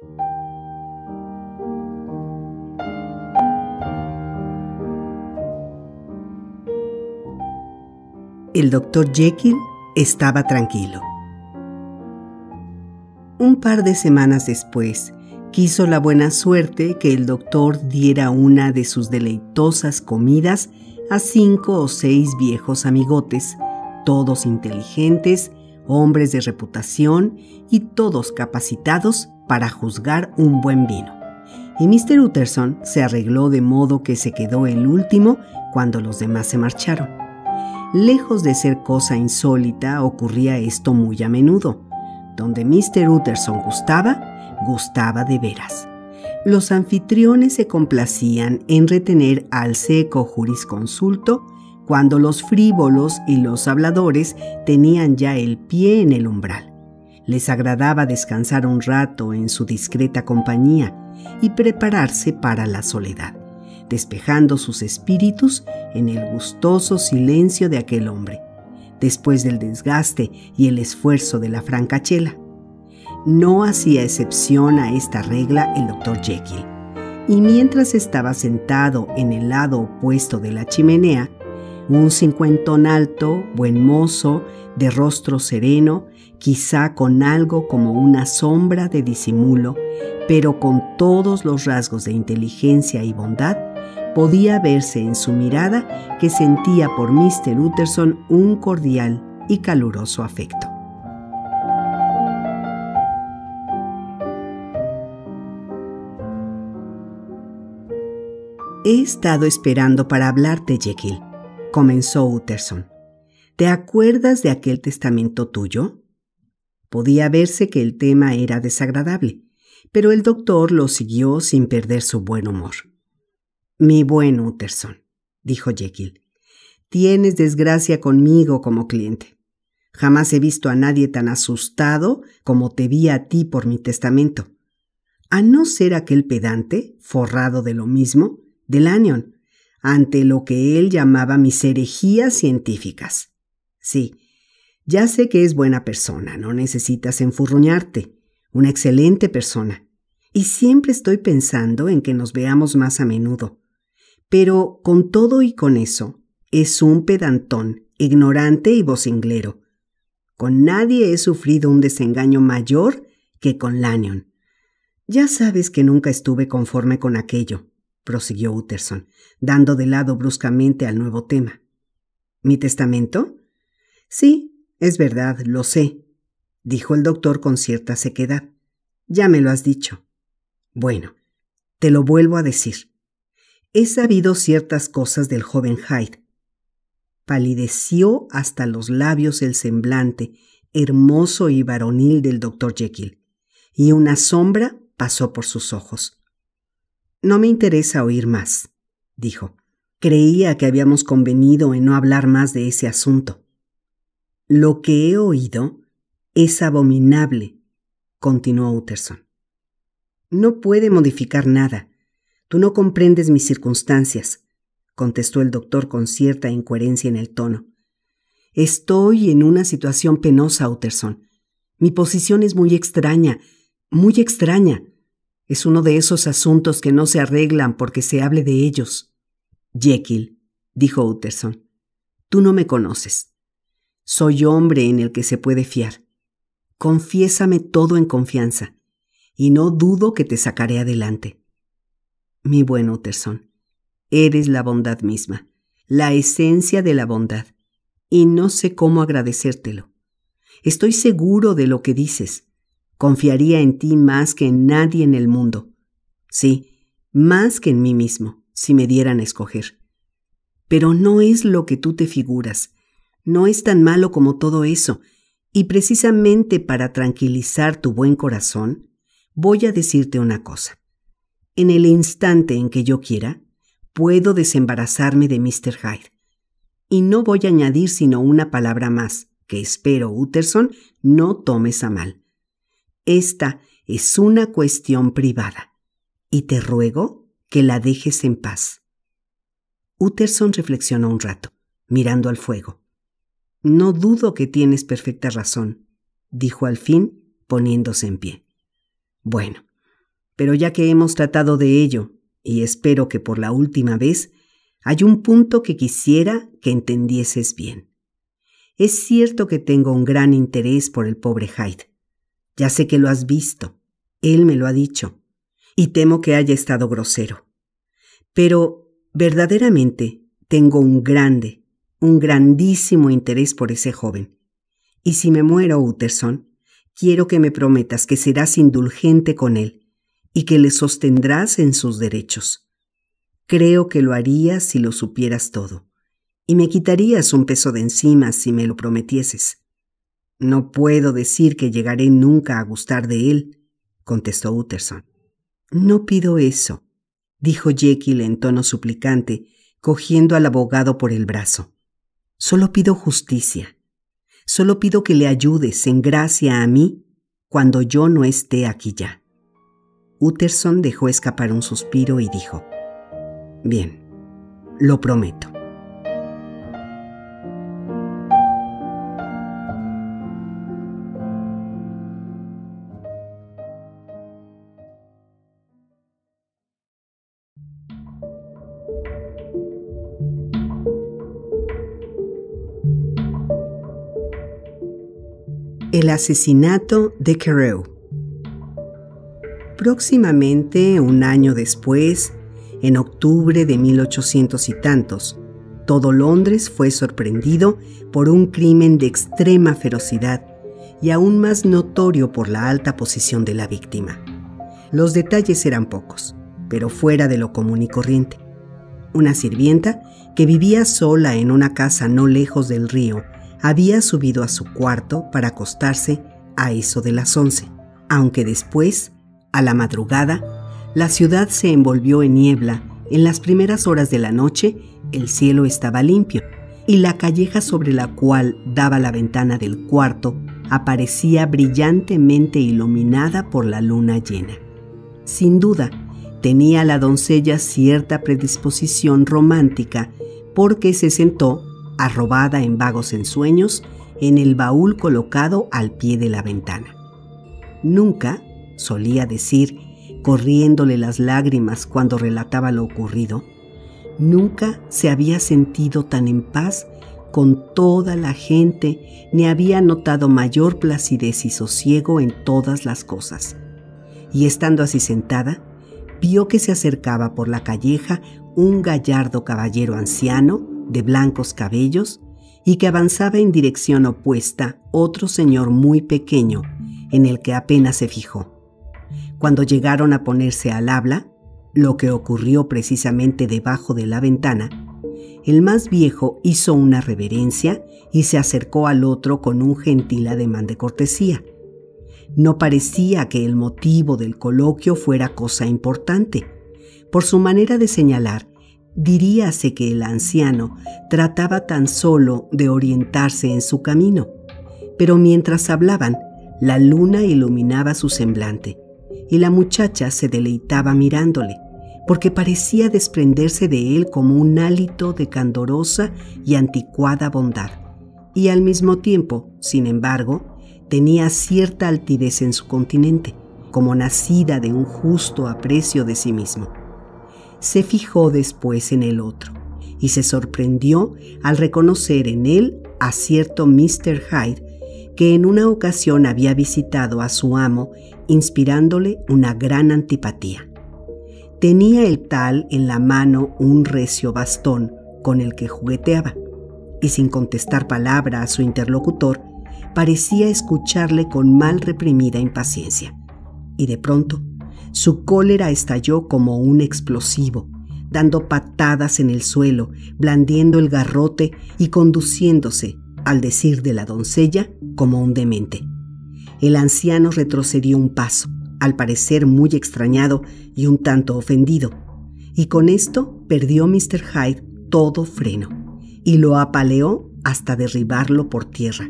El Dr. Jekyll estaba tranquilo. Un par de semanas después, quiso la buena suerte que el doctor diera una de sus deleitosas comidas a 5 o 6 viejos amigotes, todos inteligentes, hombres de reputación y todos capacitados para juzgar un buen vino. Y Mr. Utterson se arregló de modo que se quedó el último cuando los demás se marcharon. Lejos de ser cosa insólita, ocurría esto muy a menudo. Donde Mr. Utterson gustaba de veras. Los anfitriones se complacían en retener al seco jurisconsulto cuando los frívolos y los habladores tenían ya el pie en el umbral. Les agradaba descansar un rato en su discreta compañía y prepararse para la soledad, despejando sus espíritus en el gustoso silencio de aquel hombre, después del desgaste y el esfuerzo de la francachela. No hacía excepción a esta regla el Dr. Jekyll, y mientras estaba sentado en el lado opuesto de la chimenea, un cincuentón alto, buen mozo, de rostro sereno, quizá con algo como una sombra de disimulo, pero con todos los rasgos de inteligencia y bondad, podía verse en su mirada que sentía por Mr. Utterson un cordial y caluroso afecto. «He estado esperando para hablarte, Jekyll», comenzó Utterson. «¿Te acuerdas de aquel testamento tuyo?» Podía verse que el tema era desagradable, pero el doctor lo siguió sin perder su buen humor. «Mi buen Utterson», dijo Jekyll, «tienes desgracia conmigo como cliente. Jamás he visto a nadie tan asustado como te vi a ti por mi testamento. A no ser aquel pedante, forrado de lo mismo, de Lanyon, ante lo que él llamaba mis herejías científicas. Sí, ya sé que es buena persona, no necesitas enfurruñarte, una excelente persona, y siempre estoy pensando en que nos veamos más a menudo. Pero con todo y con eso, es un pedantón, ignorante y vocinglero. Con nadie he sufrido un desengaño mayor que con Lanyon. Ya sabes que nunca estuve conforme con aquello», prosiguió Utterson, dando de lado bruscamente al nuevo tema. «¿Mi testamento?» «Sí, es verdad, lo sé», dijo el doctor con cierta sequedad. «Ya me lo has dicho». «Bueno, te lo vuelvo a decir. He sabido ciertas cosas del joven Hyde». Palideció hasta los labios el semblante hermoso y varonil del Dr. Jekyll, y una sombra pasó por sus ojos. «No me interesa oír más», dijo. «Creía que habíamos convenido en no hablar más de ese asunto». «Lo que he oído es abominable», continuó Utterson. «No puede modificar nada. Tú no comprendes mis circunstancias», contestó el doctor con cierta incoherencia en el tono. «Estoy en una situación penosa, Utterson. Mi posición es muy extraña, muy extraña. Es uno de esos asuntos que no se arreglan porque se hable de ellos». «Jekyll», dijo Utterson, «tú no me conoces. Soy hombre en el que se puede fiar. Confiésame todo en confianza, y no dudo que te sacaré adelante». «Mi buen Utterson, eres la bondad misma, la esencia de la bondad, y no sé cómo agradecértelo. Estoy seguro de lo que dices. Confiaría en ti más que en nadie en el mundo. Sí, más que en mí mismo, si me dieran a escoger. Pero no es lo que tú te figuras. No es tan malo como todo eso. Y precisamente para tranquilizar tu buen corazón, voy a decirte una cosa. En el instante en que yo quiera, puedo desembarazarme de Mr. Hyde. Y no voy a añadir sino una palabra más, que espero, Utterson, no tomes a mal. Esta es una cuestión privada, y te ruego que la dejes en paz». Utterson reflexionó un rato, mirando al fuego. «No dudo que tienes perfecta razón», dijo al fin, poniéndose en pie. «Bueno, Pero ya que hemos tratado de ello, y espero que por la última vez, hay un punto que quisiera que entendieses bien. Es cierto que tengo un gran interés por el pobre Hyde. Ya sé que lo has visto. Él me lo ha dicho. Y temo que haya estado grosero. Pero, verdaderamente, tengo un grandísimo interés por ese joven. Y si me muero, Utterson, quiero que me prometas que serás indulgente con él y que le sostendrás en sus derechos. Creo que lo harías si lo supieras todo, y me quitarías un peso de encima si me lo prometieses. No puedo decir que llegaré nunca a gustar de él, contestó Utterson. No pido eso, dijo Jekyll en tono suplicante, cogiendo al abogado por el brazo. Solo pido justicia. Solo pido que le ayudes en gracia a mí cuando yo no esté aquí ya. Utterson dejó escapar un suspiro y dijo: Bien, lo prometo. El asesinato de Carew. Próximamente, un año después, en octubre de 1800 y tantos, todo Londres fue sorprendido por un crimen de extrema ferocidad y aún más notorio por la alta posición de la víctima. Los detalles eran pocos, pero fuera de lo común y corriente. Una sirvienta, que vivía sola en una casa no lejos del río, había subido a su cuarto para acostarse a eso de las 11, aunque después, a la madrugada, la ciudad se envolvió en niebla. En las primeras horas de la noche, el cielo estaba limpio y la calleja sobre la cual daba la ventana del cuarto aparecía brillantemente iluminada por la luna llena. Sin duda, tenía la doncella cierta predisposición romántica porque se sentó, arrobada en vagos ensueños, en el baúl colocado al pie de la ventana. Nunca, solía decir, corriéndole las lágrimas cuando relataba lo ocurrido, nunca se había sentido tan en paz con toda la gente, ni había notado mayor placidez y sosiego en todas las cosas. Y estando así sentada, vio que se acercaba por la calleja un gallardo caballero anciano, de blancos cabellos, y que avanzaba en dirección opuesta otro señor muy pequeño, en el que apenas se fijó. Cuando llegaron a ponerse al habla, lo que ocurrió precisamente debajo de la ventana, el más viejo hizo una reverencia y se acercó al otro con un gentil ademán de cortesía. No parecía que el motivo del coloquio fuera cosa importante. Por su manera de señalar, diríase que el anciano trataba tan solo de orientarse en su camino, pero mientras hablaban, la luna iluminaba su semblante y la muchacha se deleitaba mirándole, porque parecía desprenderse de él como un hálito de candorosa y anticuada bondad, y al mismo tiempo, sin embargo, tenía cierta altivez en su continente, como nacida de un justo aprecio de sí mismo. Se fijó después en el otro y se sorprendió al reconocer en él a cierto Mr. Hyde, que en una ocasión había visitado a su amo, inspirándole una gran antipatía. Tenía el tal en la mano un recio bastón con el que jugueteaba, y sin contestar palabra a su interlocutor, parecía escucharle con mal reprimida impaciencia. Y de pronto, su cólera estalló como un explosivo, dando patadas en el suelo, blandiendo el garrote y conduciéndose, al decir de la doncella, como un demente. El anciano retrocedió un paso, al parecer muy extrañado y un tanto ofendido, y con esto perdió Mr. Hyde todo freno, y lo apaleó hasta derribarlo por tierra.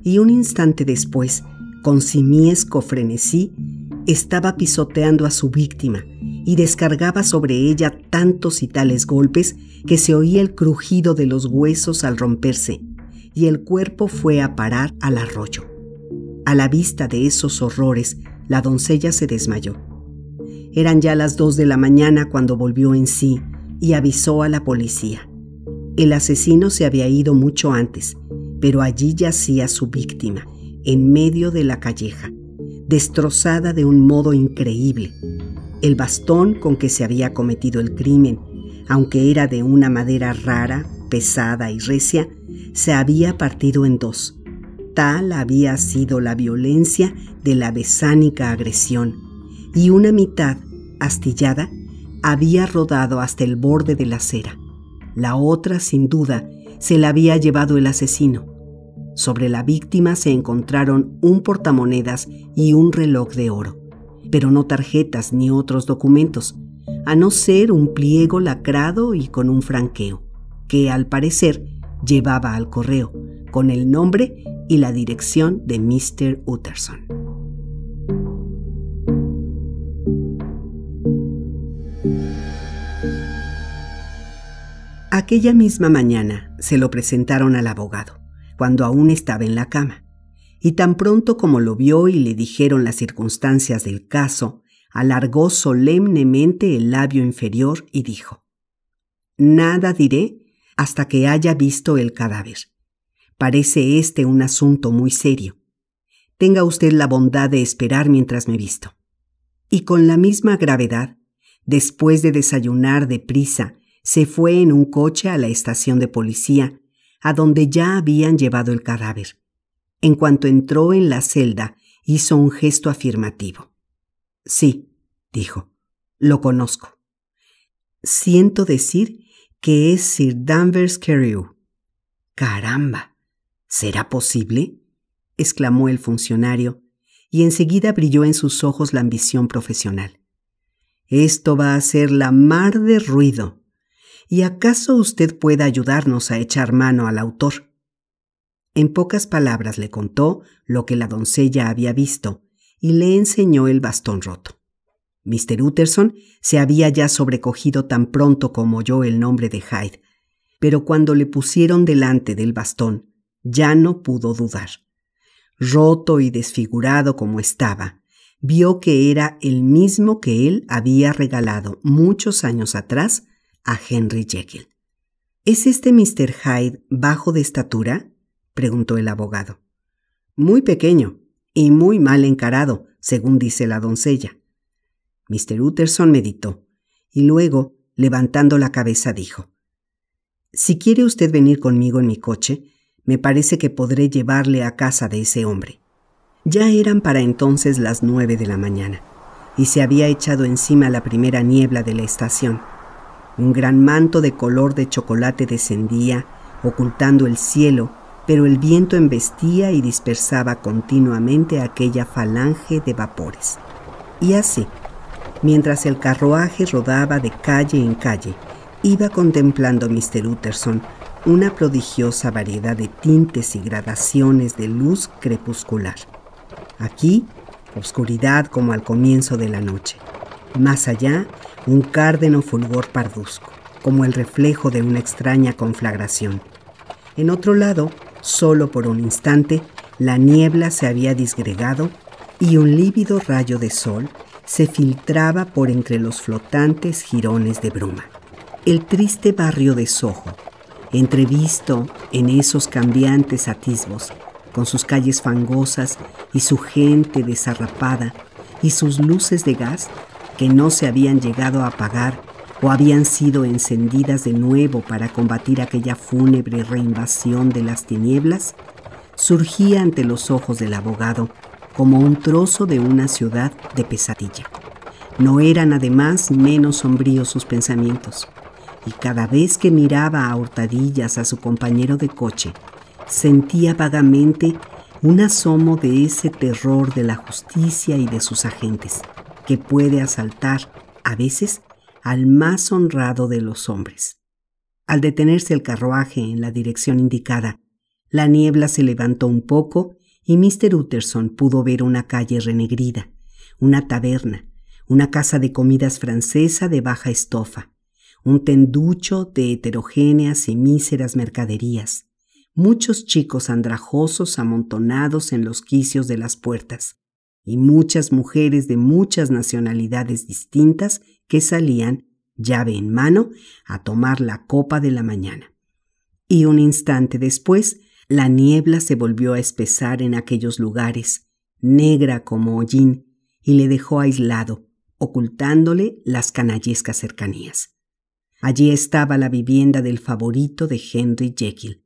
Y un instante después, con simiesco frenesí, estaba pisoteando a su víctima y descargaba sobre ella tantos y tales golpes que se oía el crujido de los huesos al romperse, y el cuerpo fue a parar al arroyo. A la vista de esos horrores, la doncella se desmayó. Eran ya las 2 de la mañana cuando volvió en sí y avisó a la policía. El asesino se había ido mucho antes, pero allí yacía su víctima, en medio de la calleja, destrozada de un modo increíble. El bastón con que se había cometido el crimen, aunque era de una madera rara, pesada y recia, se había partido en 2. Tal había sido la violencia de la besánica agresión, y una mitad, astillada, había rodado hasta el borde de la acera. La otra, sin duda, se la había llevado el asesino. Sobre la víctima se encontraron un portamonedas y un reloj de oro, pero no tarjetas ni otros documentos, a no ser un pliego lacrado y con un franqueo, que al parecer llevaba al correo, con el nombre y la dirección de Mr. Utterson. Aquella misma mañana se lo presentaron al abogado, cuando aún estaba en la cama, y tan pronto como lo vio y le dijeron las circunstancias del caso, alargó solemnemente el labio inferior y dijo: «Nada diré hasta que haya visto el cadáver. Parece este un asunto muy serio. Tenga usted la bondad de esperar mientras me visto». Y con la misma gravedad, después de desayunar deprisa, se fue en un coche a la estación de policía, a donde ya habían llevado el cadáver. En cuanto entró en la celda, hizo un gesto afirmativo. «Sí», dijo, «lo conozco. Siento decir que es Sir Danvers Carew». «¡Caramba! ¿Será posible?», exclamó el funcionario, y enseguida brilló en sus ojos la ambición profesional. «Esto va a hacer la mar de ruido. ¿Y acaso usted pueda ayudarnos a echar mano al autor?». En pocas palabras le contó lo que la doncella había visto y le enseñó el bastón roto. Mr. Utterson se había ya sobrecogido tan pronto como oyó el nombre de Hyde, pero cuando le pusieron delante del bastón, ya no pudo dudar. Roto y desfigurado como estaba, vio que era el mismo que él había regalado muchos años atrás a Henry Jekyll. «¿Es este Mr. Hyde bajo de estatura?», preguntó el abogado. «Muy pequeño y muy mal encarado, según dice la doncella». Mr. Utterson meditó y luego, levantando la cabeza, dijo: «Si quiere usted venir conmigo en mi coche, me parece que podré llevarle a casa de ese hombre». Ya eran para entonces las 9 de la mañana y se había echado encima la primera niebla de la estación. Un gran manto de color de chocolate descendía, ocultando el cielo, pero el viento embestía y dispersaba continuamente aquella falange de vapores. Y así, mientras el carruaje rodaba de calle en calle, iba contemplando Mr. Utterson una prodigiosa variedad de tintes y gradaciones de luz crepuscular. Aquí, obscuridad como al comienzo de la noche. Más allá, un cárdeno fulgor parduzco, como el reflejo de una extraña conflagración. En otro lado, solo por un instante, la niebla se había disgregado y un lívido rayo de sol se filtraba por entre los flotantes jirones de bruma. El triste barrio de Soho, entrevisto en esos cambiantes atisbos, con sus calles fangosas y su gente desarrapada y sus luces de gas que no se habían llegado a apagar o habían sido encendidas de nuevo para combatir aquella fúnebre reinvasión de las tinieblas, surgía ante los ojos del abogado como un trozo de una ciudad de pesadilla. No eran además menos sombríos sus pensamientos, y cada vez que miraba a hurtadillas a su compañero de coche, sentía vagamente un asomo de ese terror de la justicia y de sus agentes, que puede asaltar, a veces, al más honrado de los hombres. Al detenerse el carruaje en la dirección indicada, la niebla se levantó un poco y Mr. Utterson pudo ver una calle renegrida, una taberna, una casa de comidas francesa de baja estofa, un tenducho de heterogéneas y míseras mercaderías, muchos chicos andrajosos amontonados en los quicios de las puertas, y muchas mujeres de muchas nacionalidades distintas que salían, llave en mano, a tomar la copa de la mañana. Y un instante después, la niebla se volvió a espesar en aquellos lugares, negra como hollín, y le dejó aislado, ocultándole las canallescas cercanías. Allí estaba la vivienda del favorito de Henry Jekyll,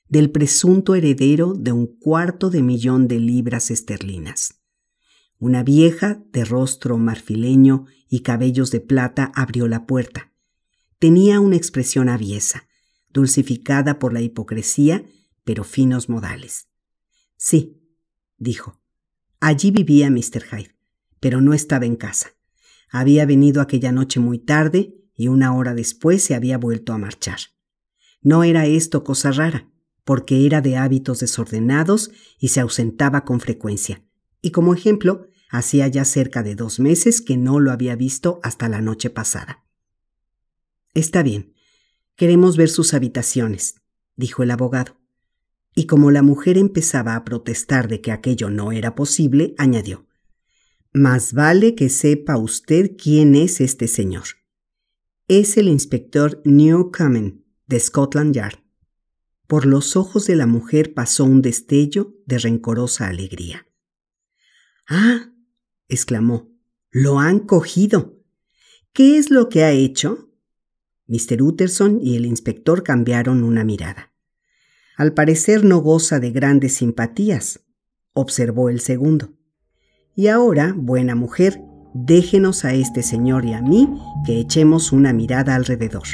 del presunto heredero de 250,000 libras esterlinas. Una vieja de rostro marfileño y cabellos de plata abrió la puerta. Tenía una expresión aviesa, dulcificada por la hipocresía, pero finos modales. Sí, dijo, allí vivía Mr. Hyde, pero no estaba en casa. Había venido aquella noche muy tarde y 1 hora después se había vuelto a marchar. No era esto cosa rara, porque era de hábitos desordenados y se ausentaba con frecuencia. Y como ejemplo, hacía ya cerca de 2 meses que no lo había visto hasta la noche pasada. Está bien, queremos ver sus habitaciones, dijo el abogado. Y como la mujer empezaba a protestar de que aquello no era posible, añadió, más vale que sepa usted quién es este señor. Es el inspector Newcomen, de Scotland Yard. Por los ojos de la mujer pasó un destello de rencorosa alegría. ¡Ah!, exclamó, ¡lo han cogido! ¿Qué es lo que ha hecho? Mr. Utterson y el inspector cambiaron una mirada. Al parecer no goza de grandes simpatías, observó el segundo. Y ahora, buena mujer, déjenos a este señor y a mí que echemos una mirada alrededor.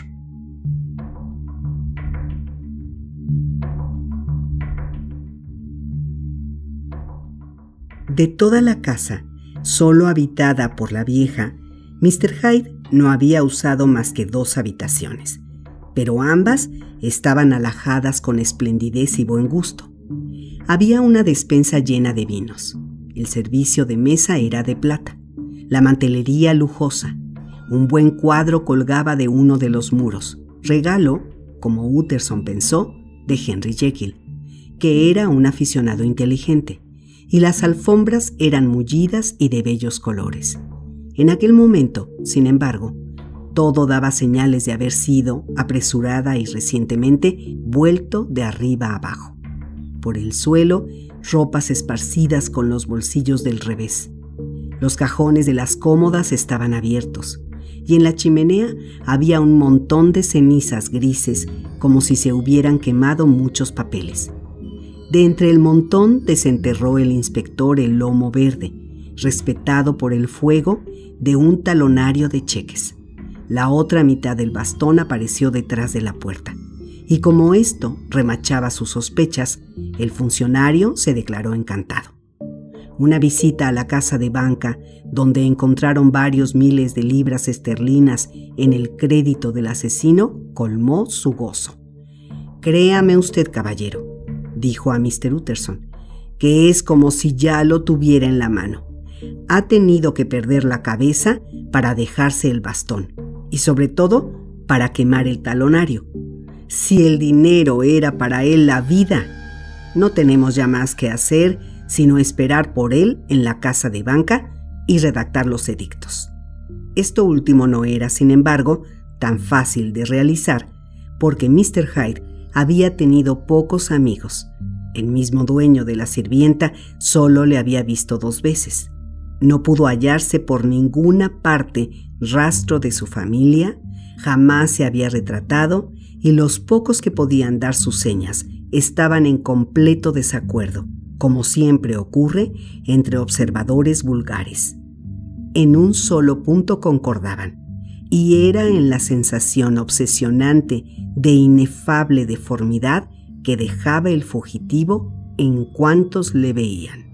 De toda la casa, solo habitada por la vieja, Mr. Hyde no había usado más que 2 habitaciones, pero ambas estaban alajadas con esplendidez y buen gusto. Había una despensa llena de vinos. El servicio de mesa era de plata, la mantelería lujosa. Un buen cuadro colgaba de uno de los muros, regalo, como Utterson pensó, de Henry Jekyll, que era un aficionado inteligente, y las alfombras eran mullidas y de bellos colores. En aquel momento, sin embargo, todo daba señales de haber sido, apresurada y recientemente, vuelto de arriba abajo. Por el suelo, ropas esparcidas con los bolsillos del revés. Los cajones de las cómodas estaban abiertos, y en la chimenea había un montón de cenizas grises, como si se hubieran quemado muchos papeles. De entre el montón desenterró el inspector el lomo verde, respetado por el fuego, de un talonario de cheques. La otra mitad del bastón apareció detrás de la puerta, y como esto remachaba sus sospechas, el funcionario se declaró encantado. Una visita a la casa de banca, donde encontraron varios miles de libras esterlinas en el crédito del asesino, colmó su gozo. «Créame usted, caballero», dijo a Mr. Utterson, «que es como si ya lo tuviera en la mano. Ha tenido que perder la cabeza para dejarse el bastón, y sobre todo para quemar el talonario. Si el dinero era para él la vida, no tenemos ya más que hacer sino esperar por él en la casa de banca y redactar los edictos». Esto último no era, sin embargo, tan fácil de realizar, porque Mr. Hyde había tenido pocos amigos. El mismo dueño de la sirvienta solo le había visto 2 veces. No pudo hallarse por ninguna parte rastro de su familia, jamás se había retratado, y los pocos que podían dar sus señas estaban en completo desacuerdo, como siempre ocurre entre observadores vulgares. En un solo punto concordaban, y era en la sensación obsesionante de inefable deformidad que dejaba el fugitivo en cuantos le veían.